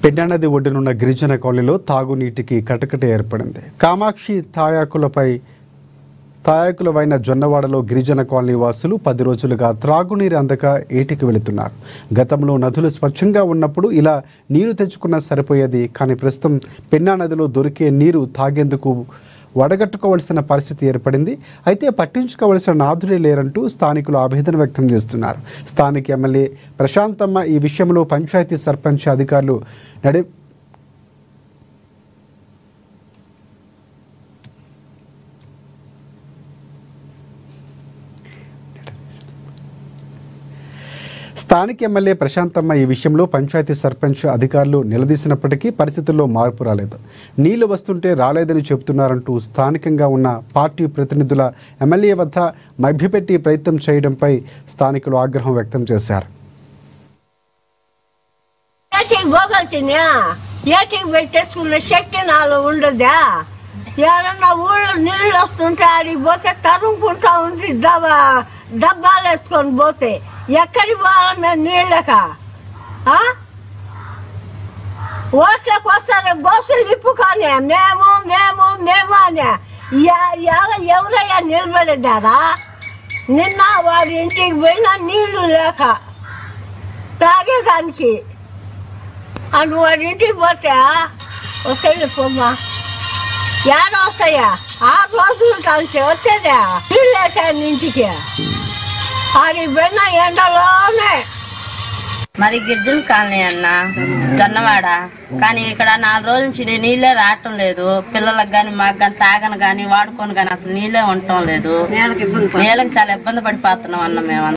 పెన్నా నది ఒడ్డునున్న గిరిజన కాలనీలో తాగునీటికి కటకట ఏర్పడింది. కామాక్షి తాయాకులవైన జొన్నవాడలో గిరిజన కాలనీ వాసులు 10 రోజులుగా త్రాగునీరు అందక ఏటికి వెళుతున్నారు. గతంలో నదులు స్వచ్ఛంగా ఉన్నప్పుడు ఇలా నీరు తెచ్చుకున్నా సరిపోయేది. కానీ ప్రస్తుతం పెన్నా నదిలో దొరికే నీరు తాగేందుకు వడగట్టుకోవాల్సిన పరిస్థితి ఏర్పడింది. అయితే పట్టించుకోవాల్సిన నాథులే లేరంటూ స్థానికులు ఆవేదన వ్యక్తం చేస్తున్నారు. స్థానిక ఎమ్మెల్యే ప్రశాంతమ్మ ఈ విషయంలో పంచాయతీ సర్పంచ్ అధికారులు నిలదీసినప్పటికీ పరిస్థితుల్లో మార్పు రాలేదు. నీళ్లు వస్తుంటే రాలేదని చెబుతున్నారంటూ స్థానికంగా ఉన్న పార్టీ ప్రతినిధుల ఎమ్మెల్యే వద్ద మభ్యపెట్టి ప్రయత్నం చేయడంపై స్థానికులు ఆగ్రహం వ్యక్తం చేశారు. ఎవరన్నా ఊళ్ళో నీళ్ళు వస్తుంటే ఆడికి పోతే తరుముకుంటా ఉంది. డబ్బాలు వేసుకొని పోతే ఎక్కడికి పోవాలి మేము నీళ్ళక? ఓట్లకు వస్తారు గోసులు నిప్పుకొని మేము మేము మేము అని ఎవరయ్యా నిలబడేదారా? నిన్న వాడి ఇంటికి పోయినా నీళ్లు లేక తాగేదానికి అని వాడి ఇంటికి పోతే వస్తాయి పొమ్మ ఏడో వస్తాయా? 6 రోజులు కలిసి వచ్చేదా నీళ్ళు వేసాను ఇంటికి. ఆడికి పోయినా ఎండలోనే. మరి గిరిజన కాలనీ అన్న జొన్నవాడ, కానీ ఇక్కడ 4 రోజుల నుంచి నీళ్ళే రావటం లేదు. పిల్లలకు కానీ మాకు కానీ తాగను కానీ వాడుకొని కానీ అసలు నీళ్ళే ఉండటం లేదు. నీళ్ళకి చాలా ఇబ్బంది పడిపోతున్నాం అన్న మేము.